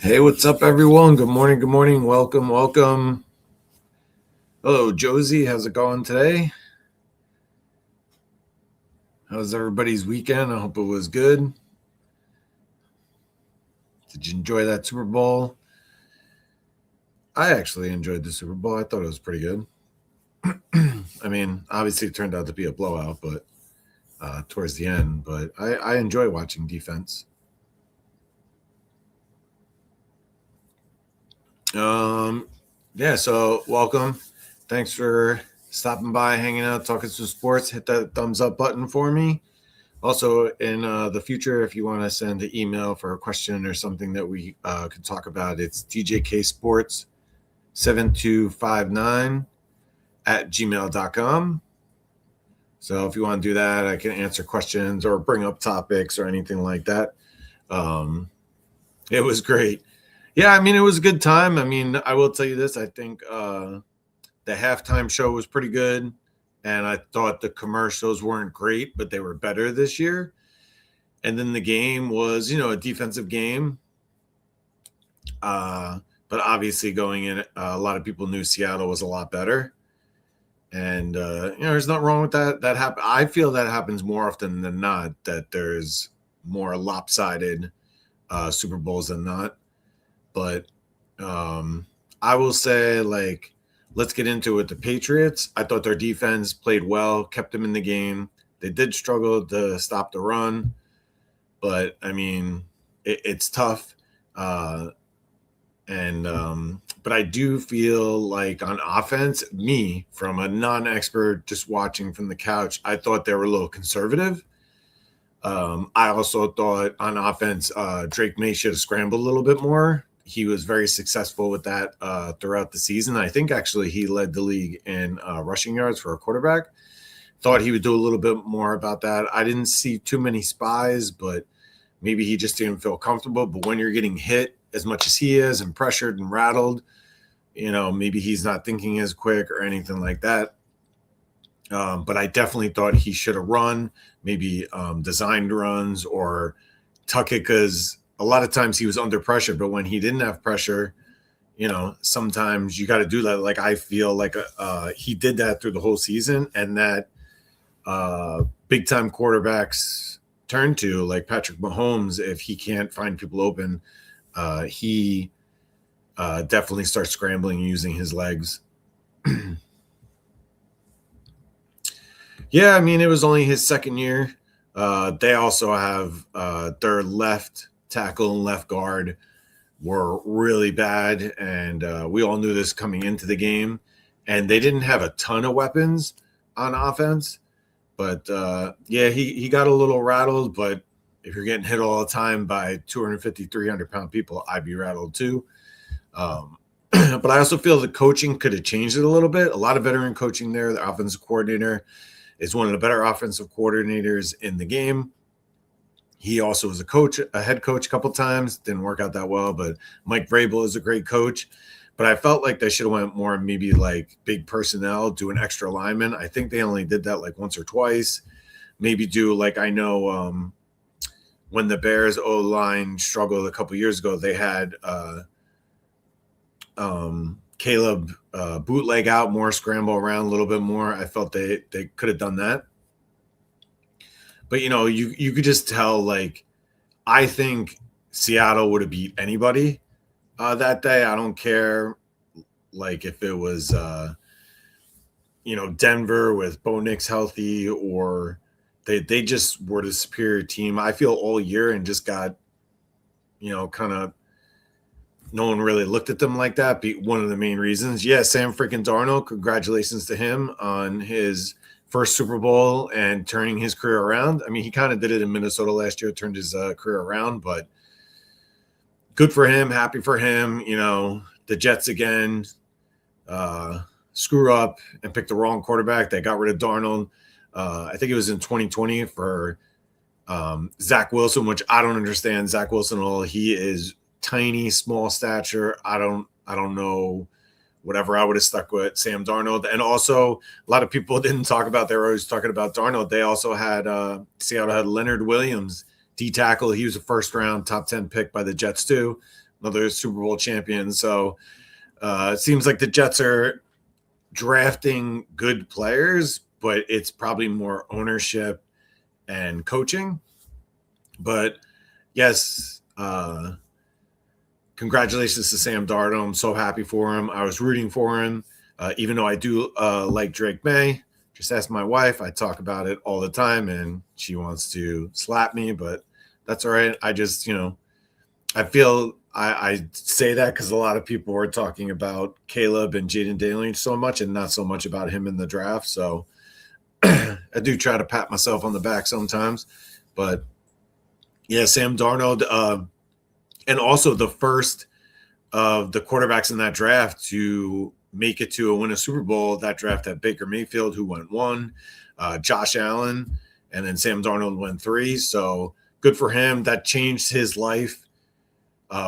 Hey, what's up, everyone? Good morning. Good morning. Welcome. Welcome. Hello, Josie. How's it going today? How's everybody's weekend? I hope it was good. Did you enjoy that Super Bowl? I actually enjoyed the Super Bowl. I thought it was pretty good. I mean, obviously, it turned out to be a blowout, but towards the end. But I enjoy watching defense. Yeah. So welcome. Thanks for stopping by, hanging out, talking some sports. Hit that thumbs up button for me. Also, in the future, if you want to send an email for a question or something that we could talk about, it's djksports7259 at gmail.com. So if you want to do that, I can answer questions or bring up topics or anything like that. It was great. Yeah, I mean, it was a good time. I mean, I will tell you this. I think the halftime show was pretty good. And I thought the commercials weren't great, but they were better this year. And then the game was, a defensive game. But obviously going in, a lot of people knew Seattle was a lot better. And, there's nothing wrong with that. I feel that happens more often than not, that there's more lopsided Super Bowls than not. But I will say, let's get into it. The Patriots, I thought their defense played well, kept them in the game. They did struggle to stop the run, but I mean, it's tough. But I do feel like on offense, me from a non-expert, just watching from the couch, I thought they were a little conservative. I also thought on offense, Drake May should have scrambled a little bit more. He was very successful with that throughout the season. I think actually he led the league in rushing yards for a quarterback. Thought he would do a little bit more about that. I didn't see too many spies, but maybe he just didn't feel comfortable. But when you're getting hit as much as he is and pressured and rattled, maybe he's not thinking as quick or anything like that. But I definitely thought he should have run, maybe designed runs or tuck it, because a lot of times he was under pressure, but when he didn't have pressure, sometimes you got to do that. Like, I feel like he did that through the whole season, and that big time quarterbacks turn to, like Patrick Mahomes, if he can't find people open, he definitely starts scrambling using his legs. Yeah, I mean, it was only his second year. They also have their left tackle and left guard were really bad, and we all knew this coming into the game. And they didn't have a ton of weapons on offense, but yeah, he got a little rattled. But if you're getting hit all the time by 250, 300-pound people, I'd be rattled too. But I also feel the coaching could have changed it a little bit. A lot of veteran coaching there. The offensive coordinator is one of the better offensive coordinators in the game. He also was a head coach a couple times. Didn't work out that well, but Mike Vrabel is a great coach. But I felt like they should have went more maybe like big personnel, do an extra lineman. I think they only did that like once or twice. Maybe do like, I know when the Bears O-line struggled a couple years ago, they had Caleb bootleg out more, scramble around a little bit more. I felt they could have done that. But, you could just tell, like, I think Seattle would have beat anybody that day. I don't care, like, if it was, Denver with Bo Nix healthy, or they just were the superior team. I feel all year, and just got, kind of, no one really looked at them like that. Be one of the main reasons. Yeah, Sam freaking Darnold, congratulations to him on his first Super Bowl and turning his career around. I mean, he kind of did it in Minnesota last year, turned his career around, but good for him. Happy for him. The Jets again screw up and picked the wrong quarterback. They got rid of Darnold. I think it was in 2020 for Zach Wilson, which I don't understand. Zach Wilson at all. He is tiny, small stature. I don't know. Whatever, I would have stuck with Sam Darnold. And also, a lot of people didn't talk about, they were always talking about Darnold. They also had, Seattle had Leonard Williams, D tackle. He was a first round top 10 pick by the Jets too. another Super Bowl champion. So it seems like the Jets are drafting good players, but it's probably more ownership and coaching. But yes, congratulations to Sam Darnold. I'm so happy for him. I was rooting for him, even though I do like Drake May. Just ask my wife. I talk about it all the time, and she wants to slap me, but that's all right. I just, I feel I say that because a lot of people were talking about Caleb and Jaden Daniels so much and not so much about him in the draft. So I do try to pat myself on the back sometimes. But yeah, Sam Darnold, and also the first of the quarterbacks in that draft to make it to win a Super Bowl. That draft had Baker Mayfield, who went 1, Josh Allen, and then Sam Darnold went 3. So good for him. That changed his life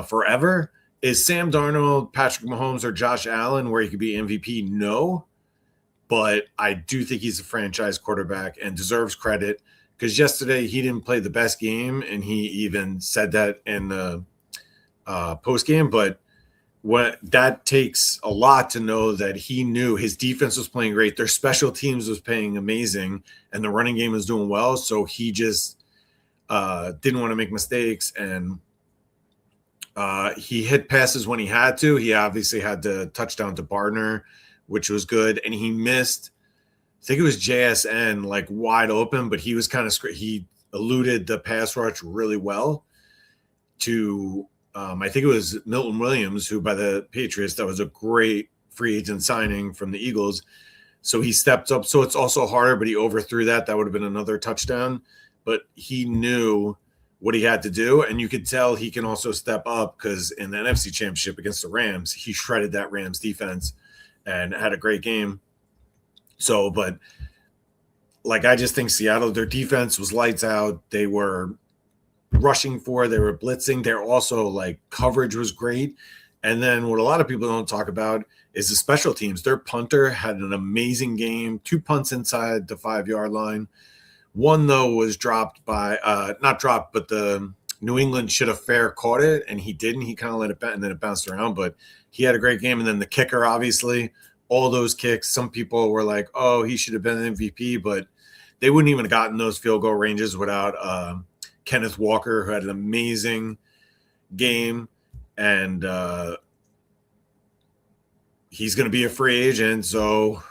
forever. Is Sam Darnold, Patrick Mahomes, or Josh Allen where he could be MVP? No. But I do think he's a franchise quarterback and deserves credit because yesterday he didn't play the best game, and he even said that in the post game. But what that takes a lot to know that he knew his defense was playing great, their special teams was playing amazing, and the running game was doing well. So he just didn't want to make mistakes, and he hit passes when he had to. He obviously had the touchdown to Bardner, which was good, and he missed. I think it was JSN like wide open, but he was kind of he eluded the pass rush really well to. I think it was Milton Williams, who by the Patriots, that was a great free agent signing from the Eagles. So he stepped up. So it's also harder, but he overthrew that. That would have been another touchdown. But he knew what he had to do. And you could tell he can also step up because in the NFC Championship against the Rams, he shredded that Rams defense and had a great game. So, but like I just think Seattle, their defense was lights out. They were rushing for, they were blitzing. They're also like coverage was great. And then what a lot of people don't talk about is the special teams. Their punter had an amazing game, 2 punts inside the 5-yard line. One though was dropped by not dropped, but the New England should have fair caught it, and he didn't. He kind of let it bounce, and then it bounced around. But he had a great game. And then the kicker, obviously, all those kicks. Some people were like, "Oh, he should have been an MVP," but they wouldn't even have gotten those field goal ranges without Kenneth Walker, who had an amazing game, and he's going to be a free agent. So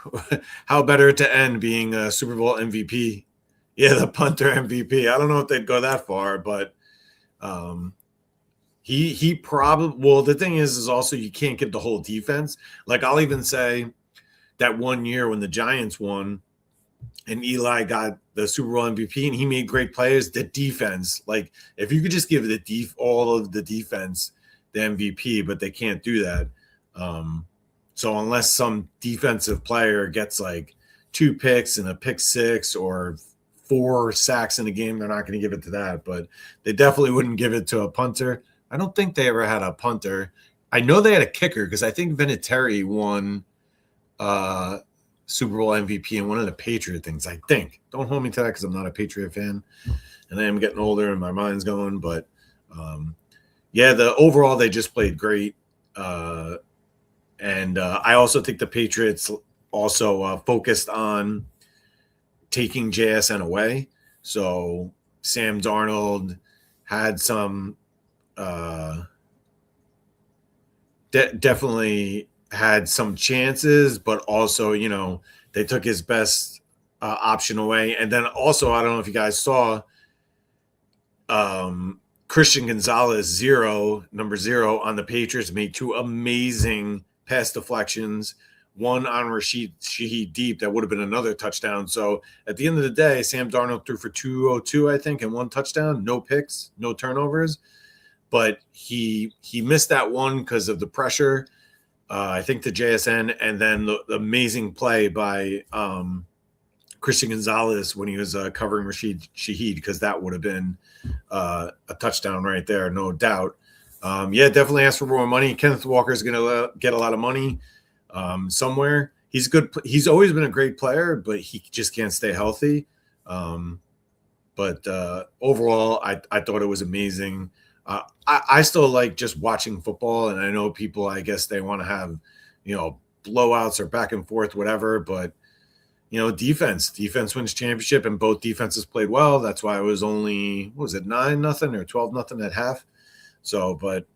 how better to end being a Super Bowl MVP? Yeah, the punter MVP. I don't know if they'd go that far, but he probably, well, the thing is also you can't get the whole defense. Like I'll even say that one year when the Giants won and Eli got the Super Bowl MVP and he made great players, the defense, like if you could just give all of the defense the MVP, but they can't do that. So unless some defensive player gets like 2 picks and a pick 6 or 4 sacks in a game, they're not going to give it to that, but they definitely wouldn't give it to a punter. I don't think they ever had a punter. I know they had a kicker because I think Vinatieri won Super Bowl MVP in one of the Patriot things, I think. Don't hold me to that because I'm not a Patriot fan, and I am getting older and my mind's going. But yeah, the overall they just played great, and I also think the Patriots also focused on taking JSN away. So Sam Darnold had some definitely had some chances, but also, they took his best option away. And then also, I don't know if you guys saw Christian Gonzalez, number 0 on the Patriots, made 2 amazing pass deflections, one on Rashid Shaheed deep that would have been another touchdown. So at the end of the day, Sam Darnold threw for 202, I think, and 1 touchdown, no picks, no turnovers. But he missed that one because of the pressure. I think the JSN, and then the amazing play by Christian Gonzalez when he was covering Rashid Shaheed, because that would have been a touchdown right there, no doubt. Yeah, definitely ask for more money. Kenneth Walker is going to get a lot of money somewhere. He's good. He's always been a great player, but he just can't stay healthy. But overall, I thought it was amazing. I still like just watching football, and I know people, I guess they want to have, blowouts or back and forth, whatever. But defense wins championship, and both defenses played well. That's why it was only, what was it, 9-0 or 12-0 at half. So, but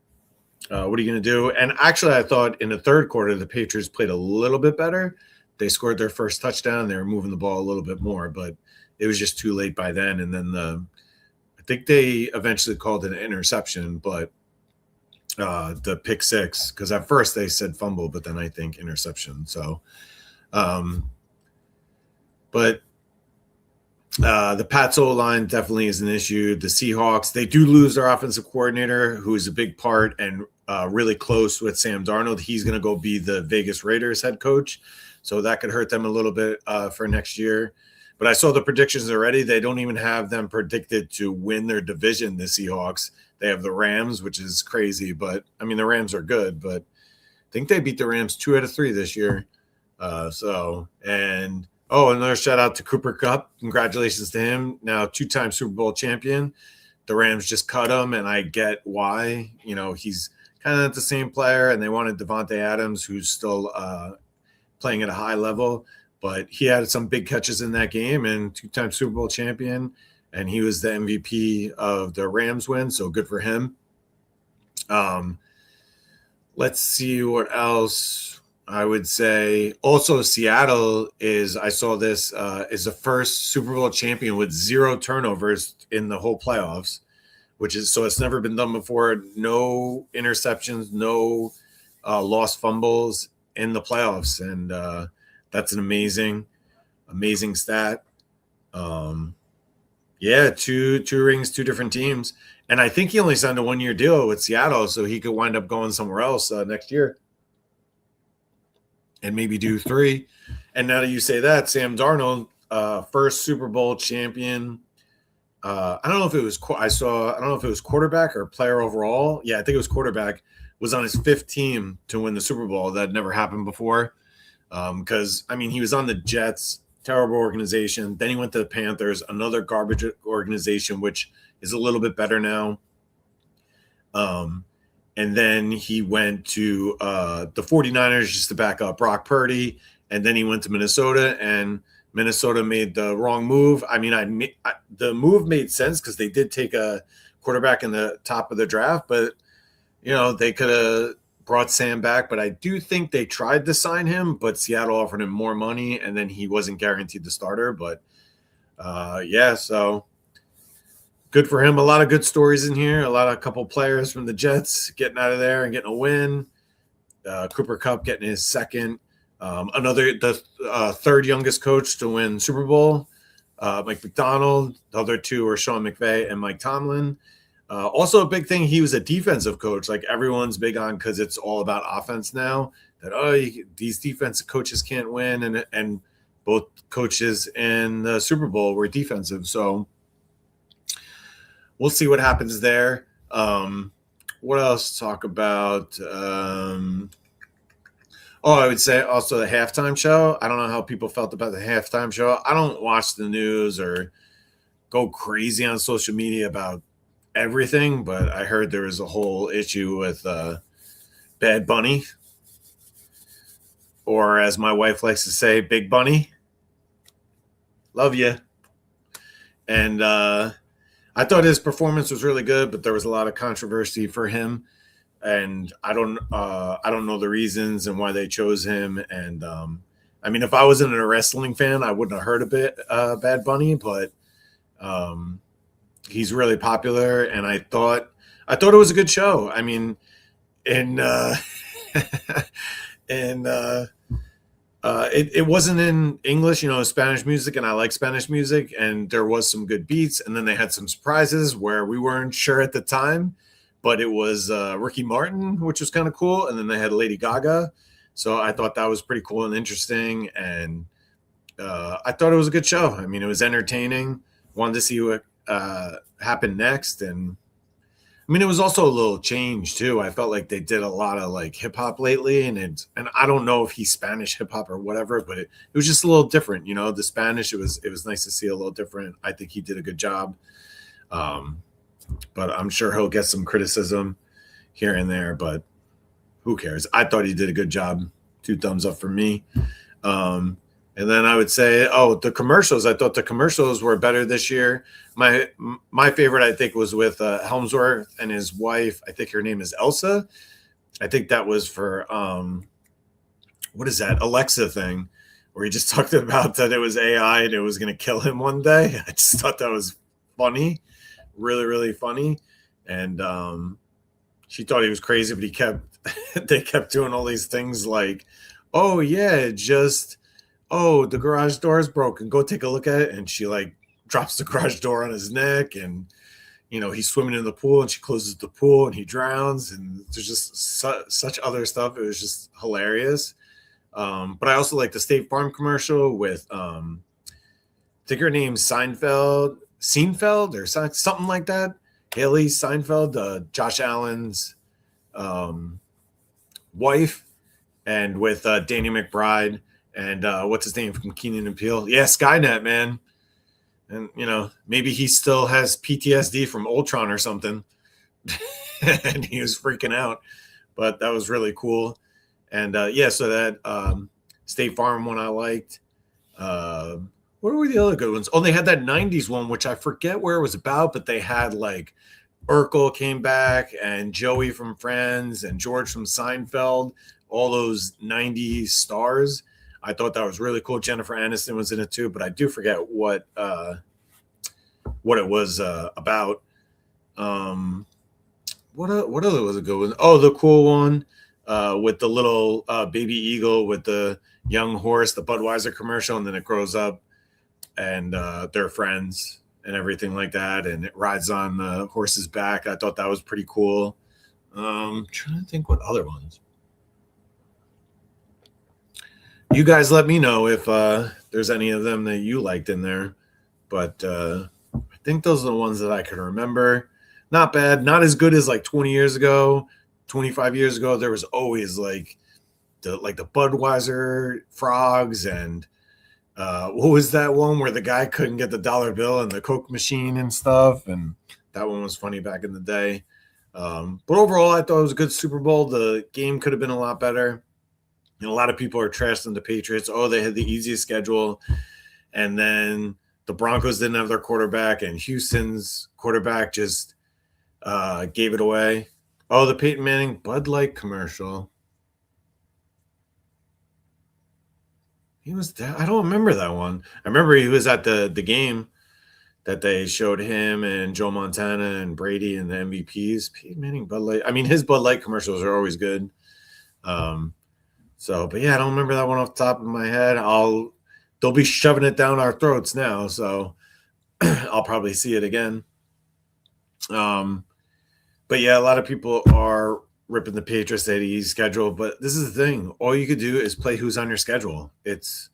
what are you going to do? And actually, I thought in the third quarter the Patriots played a little bit better. They scored their first touchdown. They were moving the ball a little bit more, but it was just too late by then. And then I think they eventually called it an interception, but the pick six, because at first they said fumble, but then I think interception. So, but the Pats O-line definitely is an issue. The Seahawks, they do lose their offensive coordinator, who is a big part and really close with Sam Darnold. He's going to go be the Vegas Raiders head coach. So that could hurt them a little bit for next year. But I saw the predictions already. They don't even have them predicted to win their division, the Seahawks. They have the Rams, which is crazy. But, I mean, the Rams are good. But I think they beat the Rams 2 out of 3 this year. Another shout out to Cooper Kupp. Congratulations to him. Now 2-time Super Bowl champion. The Rams just cut him, and I get why. He's kind of the same player, and they wanted Devontae Adams, who's still playing at a high level. But he had some big catches in that game, and 2-time Super Bowl champion, and he was the MVP of the Rams win, so good for him. Let's see what else. I would say also Seattle is the first Super Bowl champion with 0 turnovers in the whole playoffs, so it's never been done before. No interceptions, no lost fumbles in the playoffs. And that's an amazing stat. Two rings, 2 different teams. And I think he only signed a 1-year deal with Seattle, so he could wind up going somewhere else next year. And maybe do 3. And now that you say that, Sam Darnold, first Super Bowl champion. I don't know if it was quarterback or player overall. Yeah, I think it was quarterback. Was on his 5th team to win the Super Bowl. That never happened before. Because he was on the Jets, terrible organization. Then he went to the Panthers, another garbage organization, which is a little bit better now. And then he went to the 49ers just to back up Brock Purdy. And then he went to Minnesota, and Minnesota made the wrong move. The move made sense because they did take a quarterback in the top of the draft, but, they could have brought Sam back. But I do think they tried to sign him, but Seattle offered him more money, and then he wasn't guaranteed the starter. But, so good for him. A lot of good stories in here. A couple players from the Jets getting out of there and getting a win. Cooper Kupp getting his second. The third youngest coach to win Super Bowl. Mike McDonald. The other 2 are Sean McVay and Mike Tomlin. Also a big thing, he was a defensive coach. Like everyone's big on, because it's all about offense now. That these defensive coaches can't win, and both coaches in the Super Bowl were defensive. So we'll see what happens there. What else to talk about? I would say also the halftime show. I don't know how people felt about the halftime show. I don't watch the news or go crazy on social media about everything, but I heard there was a whole issue with Bad Bunny, or as my wife likes to say, Big Bunny. Love you. And I thought his performance was really good, but there was a lot of controversy for him, and I don't know the reasons and why they chose him. And if I wasn't a wrestling fan, I wouldn't have heard of Bad Bunny, but he's really popular, and I thought it was a good show. It wasn't in English, Spanish music, and I like Spanish music, and there was some good beats, and then they had some surprises where we weren't sure at the time, but it was Ricky Martin, which was kind of cool, and then they had Lady Gaga, so I thought that was pretty cool and interesting, and I thought it was a good show. It was entertaining. Wanted to see what happened next, and it was also a little change too. I felt like they did a lot of like hip hop lately, and I don't know if he's Spanish hip hop or whatever, but it was just a little different. The Spanish, it was nice to see a little different. I think he did a good job. but I'm sure he'll get some criticism here and there, but who cares? I thought he did a good job. 2 thumbs up for me. And then I would say, the commercials. I thought the commercials were better this year. My favorite, I think, was with Helmsworth and his wife. I think her name is Elsa. I think that was for what is that Alexa thing, where he just talked about that it was AI and it was going to kill him one day. I just thought that was funny, really, really funny. And she thought he was crazy, but they kept doing all these things like, oh yeah, the garage door is broken. Go take a look at it. And she like drops the garage door on his neck, and he's swimming in the pool, and she closes the pool, and he drowns. And there's just such other stuff. It was just hilarious. But I also like the State Farm commercial with I think her name's Seinfeld or something like that. Haley Seinfeld, Josh Allen's wife, and with Danny McBride and what's his name from Keenan and Peele? Yeah, Skynet, man. And maybe he still has PTSD from Ultron or something, and he was freaking out. But that was really cool. And so that State Farm one I liked. What were the other good ones? Oh, they had that 90s one, which I forget where it was about, but they had like Urkel came back and Joey from Friends and George from Seinfeld, all those 90s stars. I thought that was really cool. Jennifer Aniston was in it too, but I do forget what it was about. What other was a good one? Oh, the cool one with the little baby eagle with the young horse, the Budweiser commercial, and then it grows up and they're friends and everything like that, and it rides on the horse's back. I thought that was pretty cool. Trying to think what other ones. You guys let me know if there's any of them that you liked in there. But I think those are the ones that I can remember. Not bad. Not as good as like 20 years ago, 25 years ago. There was always like the Budweiser frogs and what was that one where the guy couldn't get the dollar bill and the Coke machine and stuff? And that one was funny back in the day. But overall, I thought it was a good Super Bowl. The game could have been a lot better. A lot of people are trashing the Patriots. Oh, they had the easiest schedule. And then the Broncos didn't have their quarterback, and Houston's quarterback just gave it away. Oh, the Peyton Manning Bud Light commercial. He was I don't remember that one. I remember he was at the game that they showed him and Joe Montana and Brady and the MVPs. Peyton Manning Bud Light. I mean, his Bud Light commercials are always good. But yeah, I don't remember that one off the top of my head. They'll be shoving it down our throats now, so I'll probably see it again. But yeah, a lot of people are ripping the Patriots at easy schedule, but this is the thing. All you could do is play who's on your schedule. It's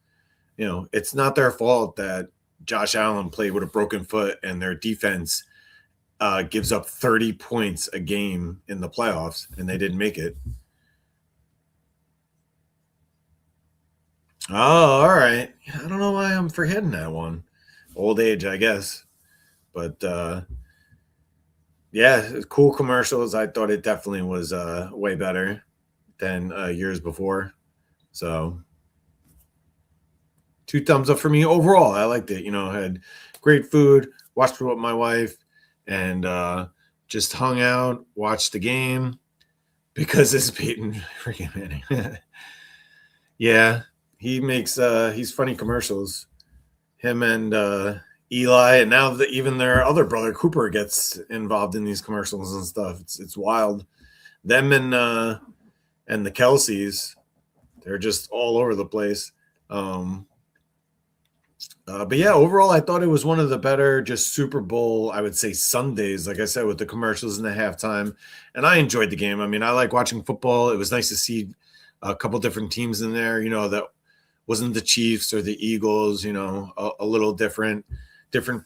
not their fault that Josh Allen played with a broken foot and their defense gives up 30 points a game in the playoffs and they didn't make it. Oh, all right. I don't know why I'm forgetting that one. Old age, I guess. But yeah, cool commercials. I thought it definitely was way better than years before. So 2 thumbs up for me overall. I liked it. I had great food, watched it with my wife, and just hung out, watched the game because it's Peyton freaking Manning. Yeah. He makes he's funny commercials. Him and Eli, and now even their other brother Cooper gets involved in these commercials and stuff. It's wild. Them and the Kelseys, they're just all over the place. But yeah, overall, I thought it was one of the better just Super Bowl, I would say, Sundays, like I said, with the commercials and the halftime. And I enjoyed the game. I mean, I like watching football. It was nice to see a couple different teams in there, that wasn't the Chiefs or the Eagles, a little different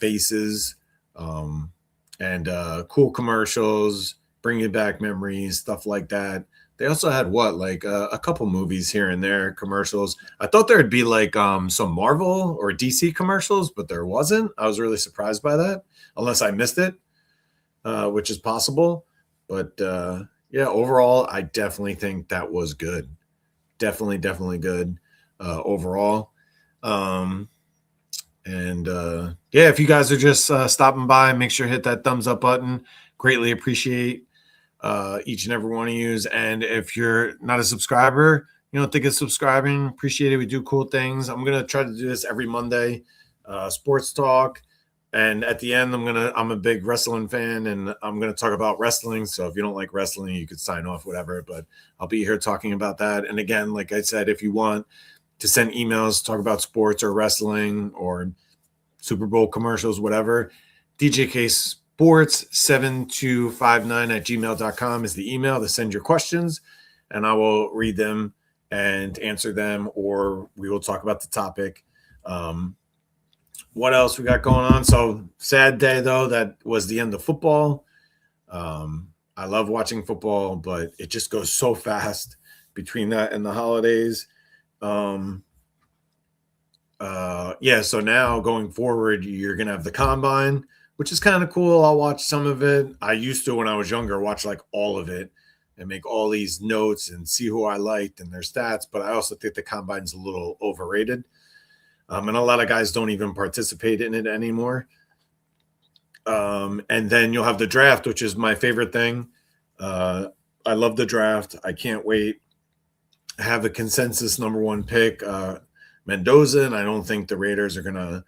faces, and cool commercials, bringing back memories, stuff like that. They also had a couple movies here and there, commercials. I thought there'd be like some Marvel or DC commercials, but there wasn't. I was really surprised by that, unless I missed it. which is possible. But yeah, overall, I definitely think that was good. Definitely good overall. Um, and yeah, if you guys are just stopping by, make sure to hit that thumbs up button. Greatly appreciate each and every one of you. And if you're not a subscriber, think of subscribing. Appreciate it. We do cool things. I'm gonna try to do this every Monday, sports talk. And at the end, I'm a big wrestling fan, and I'm gonna talk about wrestling. So if you don't like wrestling, you could sign off, whatever. But I'll be here talking about that. And again, like I said, if you want to send emails, talk about sports or wrestling or Super Bowl commercials, whatever, DJK Sports 7259 at gmail.com is the email to send your questions, and I will read them and answer them, or we will talk about the topic. What else we got going on? So sad day though, that was the end of football. I love watching football, but it just goes so fast between that and the holidays. Yeah, so now going forward, you're gonna have the combine, which is kind of cool. I'll watch some of it. I used to, when I was younger, watch like all of it and make all these notes and see who I liked and their stats. But I also think the combine's a little overrated. And a lot of guys don't even participate in it anymore. And then you'll have the draft, which is my favorite thing. I love the draft. I can't wait. I have a consensus number one pick, Mendoza, and I don't think the Raiders are going to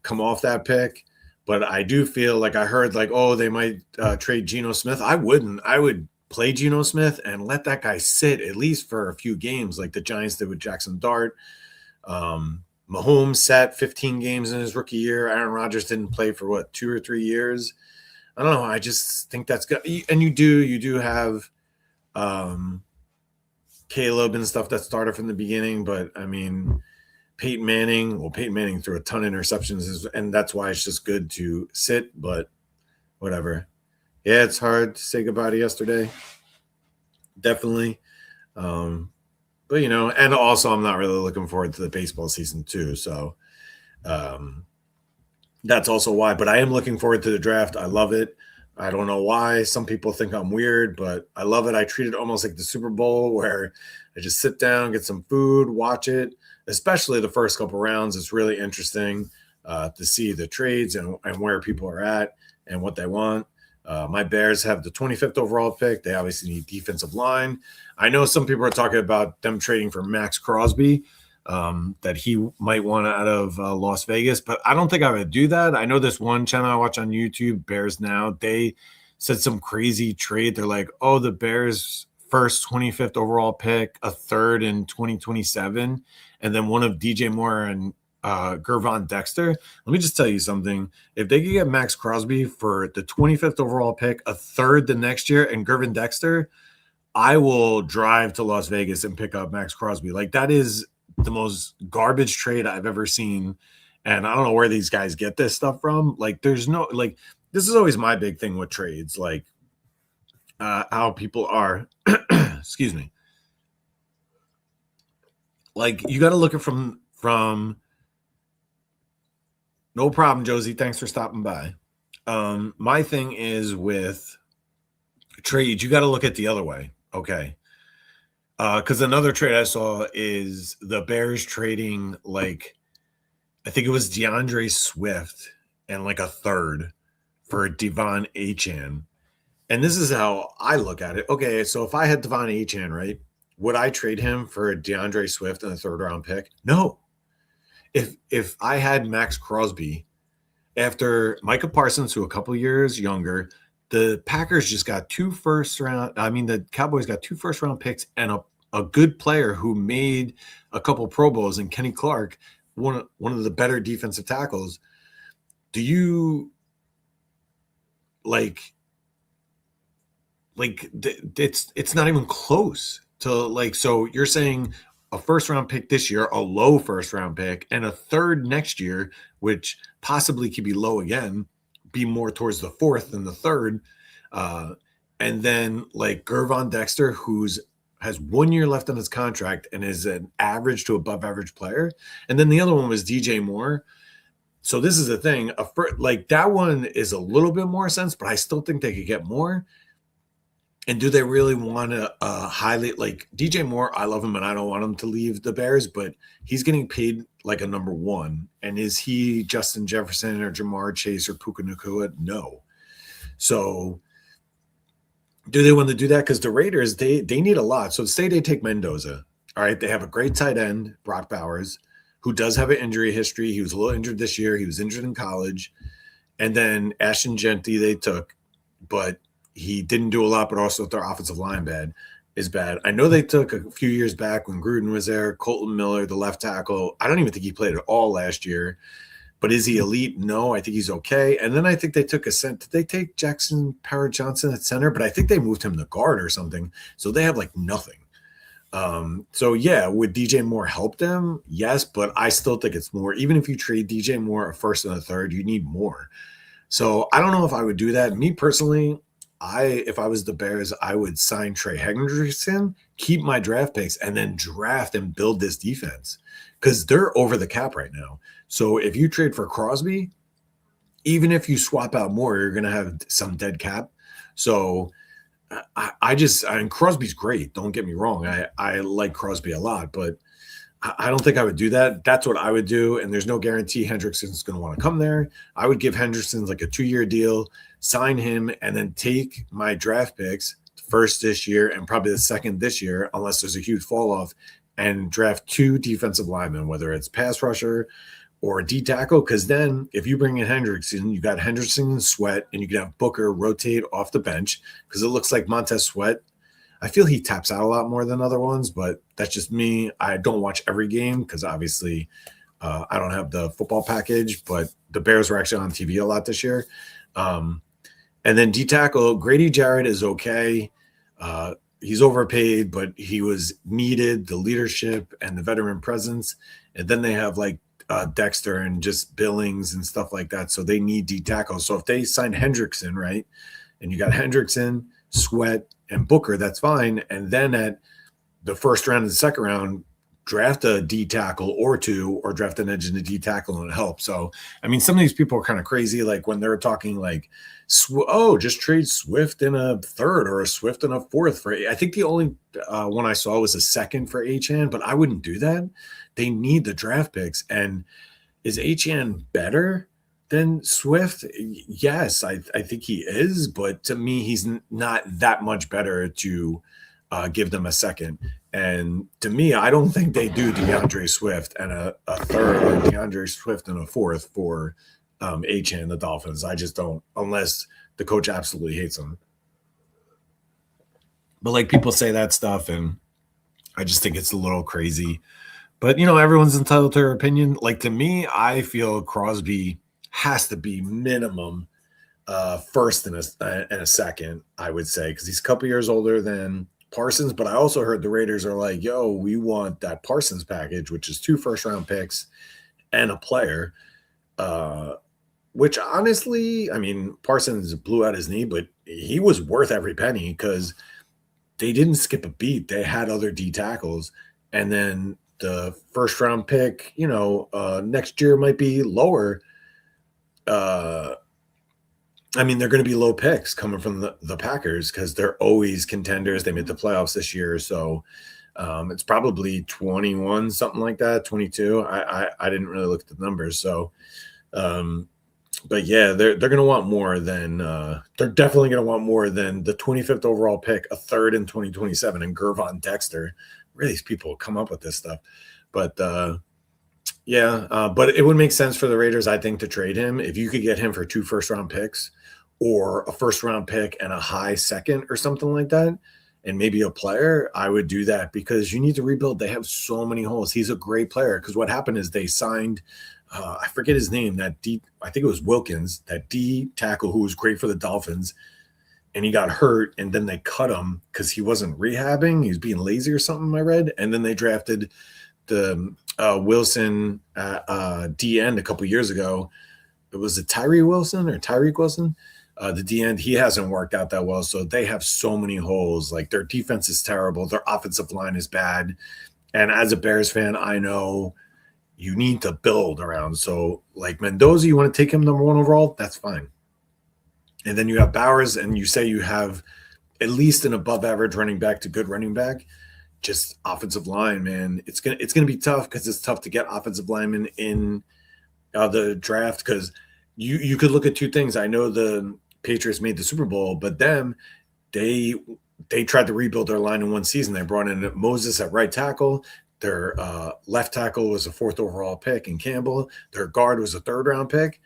come off that pick. But I do feel like I heard like, oh, they might trade Geno Smith. I wouldn't. I would play Geno Smith and let that guy sit at least for a few games like the Giants did with Jackson Dart. Mahomes sat 15 games in his rookie year. Aaron Rodgers didn't play for 2 or 3 years. I don't know. I just think that's good. And you do have Caleb and stuff that started from the beginning. But I mean, Peyton Manning threw a ton of interceptions, and that's why it's just good to sit. But whatever. Yeah, it's hard to say goodbye to yesterday. Definitely. But, and also I'm not really looking forward to the baseball season too. So that's also why. But I am looking forward to the draft. I love it. I don't know why. Some people think I'm weird, but I love it. I treat it almost like the Super Bowl, where I just sit down, get some food, watch it, especially the first couple rounds. It's really interesting to see the trades and where people are at and what they want. My Bears have the 25th overall pick. They obviously need defensive line. I know some people are talking about them trading for Max Crosby, that he might want out of Las Vegas, but I don't think I would do that. I know this one channel I watch on YouTube, Bears Now, they said some crazy trade. They're like, oh, the Bears first 25th overall pick, a third in 2027, and then one of DJ Moore and Gervon Dexter. Let me just tell you something. If they could get Max Crosby for the 25th overall pick, a third the next year, and Gervon Dexter, I will drive to Las Vegas and pick up Max Crosby. Like, that is the most garbage trade I've ever seen. And I don't know where these guys get this stuff from. Like, there's no, like, this is always my big thing with trades, like how people are, excuse me. Like, you got to look at from no problem, Josie. Thanks for stopping by. My thing is with trades, you got to look at the other way. Okay. Because another trade I saw is the Bears trading, like, I think it was DeAndre Swift and like a third for Devon Achane. And this is how I look at it. Okay, so if I had Devon Achane, right, would I trade him for DeAndre Swift and a third round pick? No. If I had Max Crosby after Micah Parsons, who a couple years younger, the Packers just got the Cowboys got 2 first round picks and a good player who made a couple Pro Bowls, and Kenny Clark, one of the better defensive tackles. Do you it's not even close to, like, so you're saying a first round pick this year, a low first round pick, and a third next year, which possibly could be low again, be more towards the fourth than the third. And then like Gervon Dexter, has 1 year left on his contract and is an average to above average player. And then the other one was DJ Moore. So this is the thing. Like that one is a little bit more sense, but I still think they could get more. And do they really want to highlight like DJ Moore? I love him and I don't want him to leave the Bears, but he's getting paid like a number one. And is he Justin Jefferson or Jamar Chase or Puka Nacua? No. So do they want to do that? Because the Raiders, they need a lot. So say they take Mendoza. All right. They have a great tight end, Brock Bowers, who does have an injury history. He was a little injured this year. He was injured in college. And then Ashton Genty they took, but he didn't do a lot, but also their offensive line is bad. I know they took a few years back when Gruden was there, Colton Miller, the left tackle. I don't even think he played at all last year. But is he elite? No, I think he's okay. And then I think they took did they take Jackson Parrott Johnson at center? But I think they moved him to guard or something. So they have like nothing. So yeah, would DJ Moore help them? Yes, but I still think it's more. Even if you trade DJ Moore a first and a third, you need more. So I don't know if I would do that. Me personally, if I was the Bears, I would sign Trey Hendrickson, keep my draft picks, and then draft and build this defense because they're over the cap right now. So if you trade for Crosby, even if you swap out more, you're going to have some dead cap. So and Crosby's great. Don't get me wrong. I like Crosby a lot, but I don't think I would do that. That's what I would do. And there's no guarantee Hendrickson's going to want to come there. I would give Hendrickson like a 2-year deal, sign him, and then take my draft picks first this year and probably the second this year, unless there's a huge fall off, and draft 2 defensive linemen, whether it's pass rusher or a D tackle. Because then if you bring in Hendrickson, you got Henderson and Sweat, and you can have Booker rotate off the bench because it looks like Montez Sweat. I feel he taps out a lot more than other ones, but that's just me. I don't watch every game because obviously I don't have the football package, but the Bears were actually on TV a lot this year. And then D tackle, Grady Jarrett is okay. He's overpaid, but he was needed, the leadership and the veteran presence. And then they have like Dexter and just Billings and stuff like that. So they need D tackle. So if they sign Hendrickson, right, and you got Hendrickson, Sweat, and Booker, that's fine. And then at the first round and the second round, draft a D tackle or 2, or draft an edge in the D tackle and help. So, I mean, some of these people are kind of crazy. Like when they're talking like, just trade Swift in a third or a Swift in a fourth for, I think the only one I saw was a second for Achane, but I wouldn't do that. They need the draft picks. And is Achane better than Swift? Yes, I think he is, but to me, he's not that much better to give them a second. And to me, I don't think they do DeAndre Swift and a third, or DeAndre Swift and a fourth for Achane, the Dolphins. I just don't, unless the coach absolutely hates him. But like people say that stuff, and I just think it's a little crazy. But, you know, everyone's entitled to their opinion. Like to me, I feel Crosby has to be minimum first and a second, I would say, because he's a couple years older than Parsons. But I also heard the Raiders are like, yo, we want that Parsons package, which is 2 first-round picks and a player, which honestly, I mean, Parsons blew out his knee, but he was worth every penny because they didn't skip a beat. They had other D tackles. And then the first-round pick, you know, next year might be lower. I mean, they're going to be low picks coming from the Packers because they're always contenders. They made the playoffs this year. So it's probably 21, something like that, 22. I didn't really look at the numbers. So, but yeah, they're going to want more than they're definitely going to want more than the 25th overall pick, a third in 2027, and Gervon Dexter. Where these people come up with this stuff? But but it would make sense for the Raiders, I think, to trade him if you could get him for 2 first-round picks or a first-round pick and a high second or something like that, and maybe a player. I would do that because you need to rebuild. They have so many holes. He's a great player because what happened is they signed, I forget his name, I think it was Wilkins, that D tackle who was great for the Dolphins, and he got hurt, and then they cut him because he wasn't rehabbing. He was being lazy or something, I read. And then they drafted the Wilson D end a couple years ago. It was a Tyreek Wilson. The D end. He hasn't worked out that well. So they have so many holes. Like their defense is terrible. Their offensive line is bad. And as a Bears fan, I know, you need to build around. So like Mendoza, you want to take him number 1 overall, that's fine. And then you have Bowers, and you say you have at least an above average running back to good running back. Just offensive line, man. It's gonna be tough because it's tough to get offensive linemen in the draft, because you could look at two things. I know the Patriots made the Super Bowl, but then they tried to rebuild their line in one season. They brought in Moses at right tackle. Their left tackle was a 4th overall pick in Campbell. Their guard was a 3rd round pick.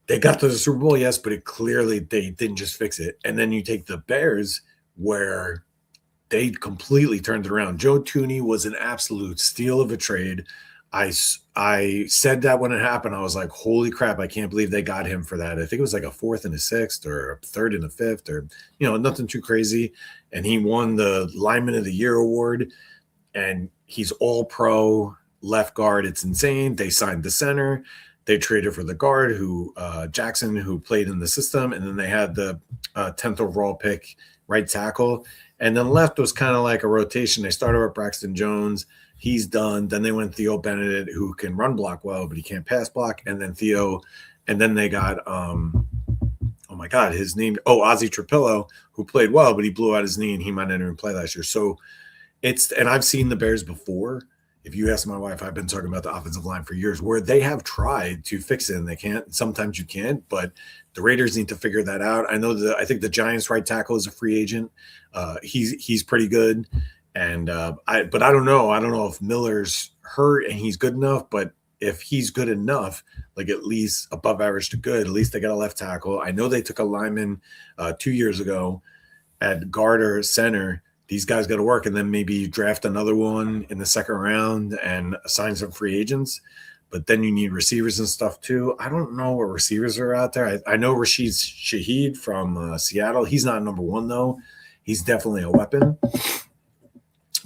They got to the Super Bowl, yes, but clearly they didn't just fix it. And then you take the Bears, where they completely turned it around. Joe Thuney was an absolute steal of a trade. I said that when it happened. I was like, holy crap, I can't believe they got him for that. I think it was like a 4th and a 6th, or a 3rd and a 5th, or, nothing too crazy. And he won the Lineman of the Year award, and he's all pro left guard. It's insane. They signed the center. They traded for the guard, Jackson, who played in the system. And then they had the 10th overall pick right tackle. And then left was kind of like a rotation. They started with Braxton Jones. He's done. Then they went Theo Bennett, who can run block well, but he can't pass block. And then Theo. And then they got, oh my God, his name. Oh, Ozzie Trapillo, who played well, but he blew out his knee and he might not even play last year. So and I've seen the Bears before. If you ask my wife, I've been talking about the offensive line for years, where they have tried to fix it and they can't. Sometimes you can't, but the Raiders need to figure that out. I think the Giants right tackle is a free agent. He's pretty good. And but I don't know. I don't know if Miller's hurt and he's good enough, but if he's good enough, like at least above average to good, at least they got a left tackle. I know they took a lineman 2 years ago at guard or center. These guys got to work, and then maybe you draft another one in the 2nd round and assign some free agents. But then you need receivers and stuff too. I don't know what receivers are out there. I know Rashid Shaheed from Seattle. He's not number 1 though. He's definitely a weapon.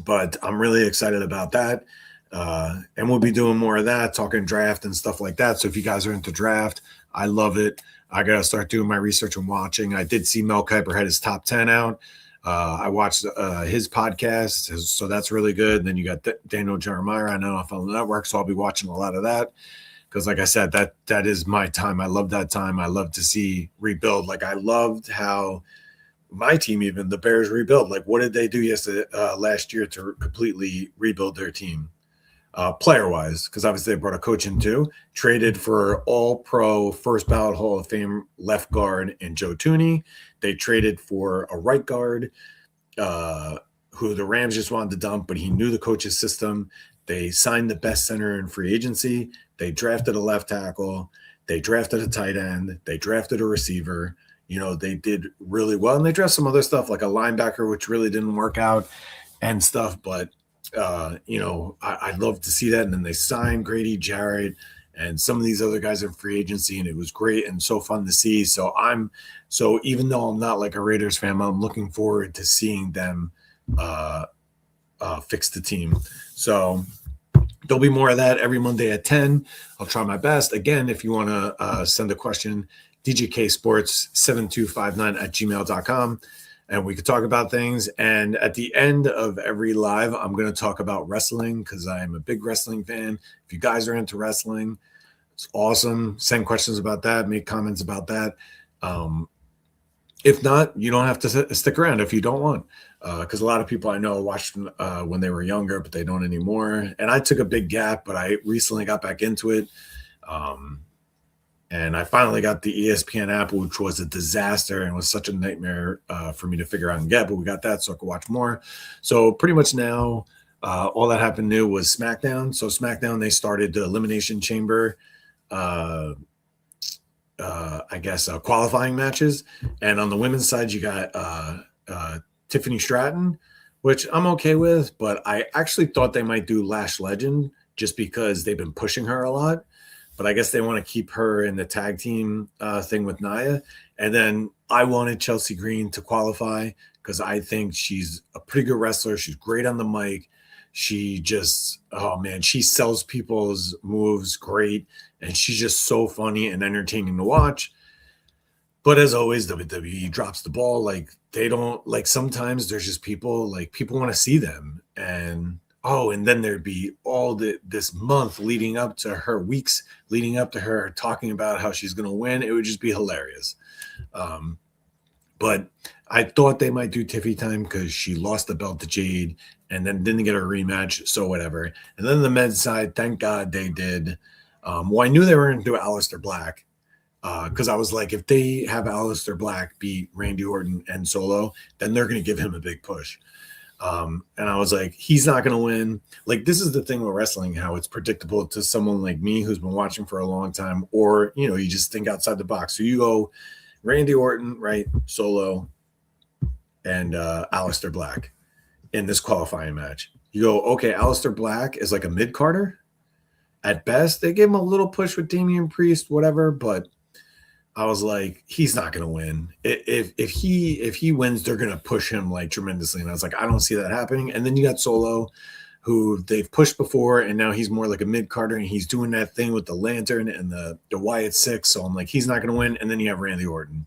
But I'm really excited about that. And we'll be doing more of that, talking draft and stuff like that. So if you guys are into draft, I love it. I got to start doing my research and watching. I did see Mel Kiper had his top 10 out. I watched his podcast, so that's really good. And then you got Daniel Jeremiah. I know off on the network, so I'll be watching a lot of that because, like I said, that is my time. I love that time. I love to see rebuild. Like I loved how my team, even the Bears, rebuild. Like what did they do last year to completely rebuild their team, player-wise? Because obviously they brought a coach in too. Traded for all-pro, first ballot Hall of Fame left guard in Joe Thuney. They traded for a right guard who the Rams just wanted to dump, but he knew the coach's system. They signed the best center in free agency. They drafted a left tackle. They drafted a tight end. They drafted a receiver. They did really well. And they drafted some other stuff like a linebacker, which really didn't work out and stuff. But, I'd love to see that. And then they signed Grady Jarrett and some of these other guys in free agency, and it was great and so fun to see. So even though I'm not like a Raiders fan, I'm looking forward to seeing them fix the team. So there'll be more of that every Monday at 10. I'll try my best. Again, if you want to send a question, djksports7259@gmail.com, and we could talk about things. And at the end of every live, I'm going to talk about wrestling because I'm a big wrestling fan. If you guys are into wrestling, it's awesome. Send questions about that. Make comments about that. If not, you don't have to stick around if you don't want, because a lot of people I know watched when they were younger, but they don't anymore. And I took a big gap, but I recently got back into it. And I finally got the ESPN app, which was a disaster and was such a nightmare for me to figure out and get, but we got that so I could watch more. So pretty much now, all that happened new was Smackdown. So Smackdown, they started the Elimination Chamber, qualifying matches. And on the women's side, you got Tiffany Stratton, which I'm okay with, but I actually thought they might do Lash Legend just because they've been pushing her a lot. But I guess they want to keep her in the tag team thing with Nia. And then I wanted Chelsea Green to qualify because I think she's a pretty good wrestler. She's great on the mic. She just, she sells people's moves great. And she's just so funny and entertaining to watch. But as always, WWE drops the ball. Like they don't, like sometimes there's just people want to see them. And Oh, and then there'd be all this month leading up to her, weeks leading up to her talking about how she's going to win. It would just be hilarious. But I thought they might do Tiffy time because she lost the belt to Jade and then didn't get a rematch. So whatever. And then the men's side, thank God they did. Well, I knew they were going to do Aleister Black because I was like, if they have Aleister Black beat Randy Orton and Solo, then they're going to give him a big push. And I was like, he's not going to win. Like, this is the thing with wrestling, how it's predictable to someone like me who's been watching for a long time, or, you know, you just think outside the box. So you go Randy Orton, right? Solo and Aleister Black in this qualifying match. You go, okay, Aleister Black is like a mid-carder. At best, they gave him a little push with Damian Priest, whatever, but I was like, he's not going to win. If he wins, they're going to push him like tremendously. And I was like, I don't see that happening. And then you got Solo, who they've pushed before, and now he's more like a mid-carder, and he's doing that thing with the lantern and the Wyatt Six. So I'm like, he's not going to win. And then you have Randy Orton,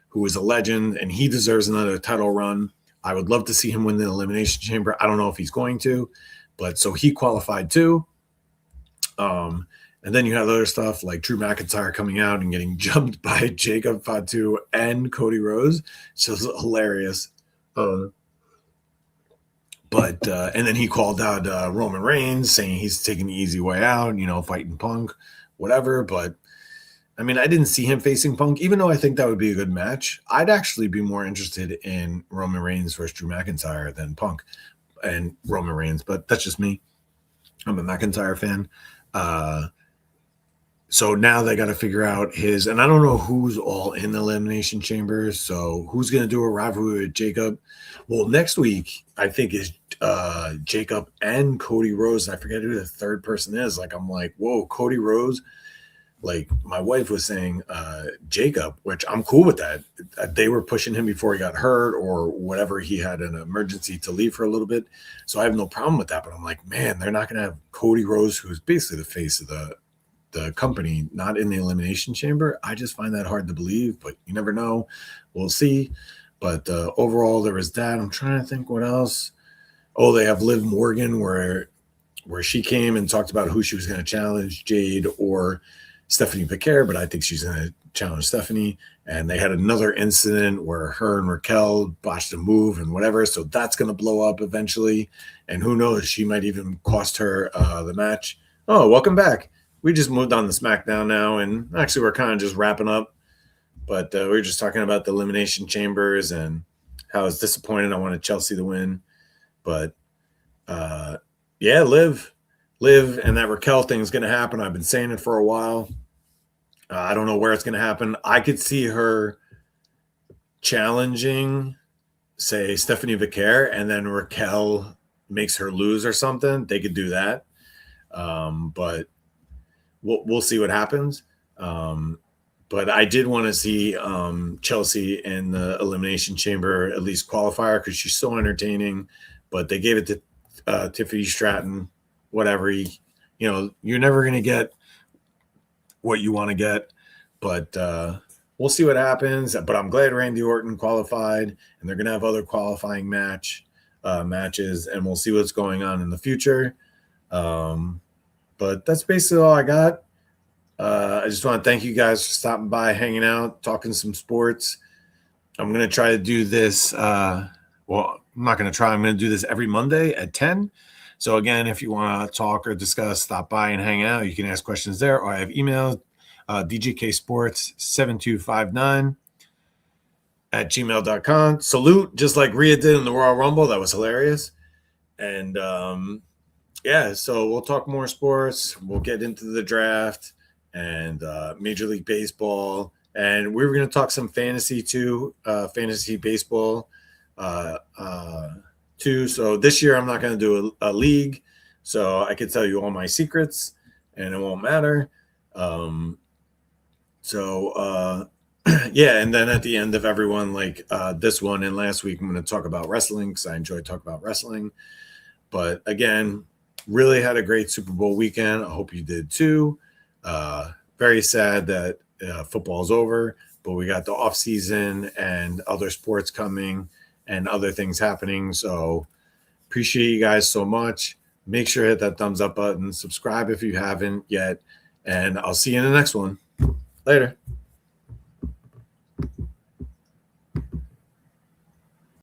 who is a legend, and he deserves another title run. I would love to see him win the Elimination Chamber. I don't know if he's going to, but so he qualified too. And then you have other stuff like Drew McIntyre coming out and getting jumped by Jacob Fatu and Cody Rhodes. So it's hilarious. And then he called out Roman Reigns, saying he's taking the easy way out, you know, fighting Punk, whatever. But I mean, I didn't see him facing Punk, even though I think that would be a good match. I'd actually be more interested in Roman Reigns versus Drew McIntyre than Punk and Roman Reigns, but that's just me. I'm a McIntyre fan. So now they got to figure out his, and I don't know who's all in the Elimination Chamber. So who's going to do a rivalry with Jacob? Well, next week, I think is Jacob and Cody Rhodes. I forget who the third person is. Like, I'm like, whoa, Cody Rhodes. Like, my wife was saying Jacob, which I'm cool with that. They were pushing him before he got hurt or whatever. He had an emergency to leave for a little bit. So I have no problem with that. But I'm like, man, they're not going to have Cody Rhodes, who's basically the face of the company, not in the Elimination Chamber. I just find that hard to believe, but you never know. We'll see. But overall, there was that. I'm trying to think what else. Oh, they have Liv Morgan, where she came and talked about who she was going to challenge, Jade or Stephanie Piquet, but I think she's going to challenge Stephanie. And they had another incident where her and Raquel botched a move and whatever. So that's going to blow up eventually. And who knows, she might even cost her the match. Oh, welcome back. We just moved on to Smackdown now, and actually we're kind of just wrapping up. But we were just talking about the Elimination Chambers and how I was disappointed. I wanted Chelsea to win. But, yeah, Liv, and that Raquel thing is going to happen. I've been saying it for a while. I don't know where it's going to happen. I could see her challenging, say, Stephanie Piquet, and then Raquel makes her lose or something. They could do that. But we'll see what happens. But I did want to see Chelsea in the Elimination Chamber, at least qualifier, because she's so entertaining. But they gave it to Tiffany Stratton, whatever. You know, you're never going to get what you want to get. But we'll see what happens. But I'm glad Randy Orton qualified, and they're going to have other qualifying matches, and we'll see what's going on in the future. But that's basically all I got. I just want to thank you guys for stopping by, hanging out, talking some sports. I'm going to try to do this. I'm not going to try. I'm going to do this every Monday at 10. So, again, if you want to talk or discuss, stop by and hang out. You can ask questions there, or I have email, djksports7259 at gmail.com. Salute, just like Rhea did in the Royal Rumble. That was hilarious. And, yeah, so we'll talk more sports. We'll get into the draft and Major League Baseball. And we were going to talk some fantasy too, fantasy baseball too. So this year I'm not going to do a league. So I can tell you all my secrets and it won't matter. Yeah, and then at the end of everyone, like this one and last week, I'm going to talk about wrestling because I enjoy talking about wrestling. But again, really had a great Super Bowl weekend. I hope you did too. Very sad that football's over, but we got the off season and other sports coming and other things happening. So Appreciate you guys so much. Make sure to hit that thumbs up button. Subscribe if you haven't yet. And I'll see you in the next one. Later.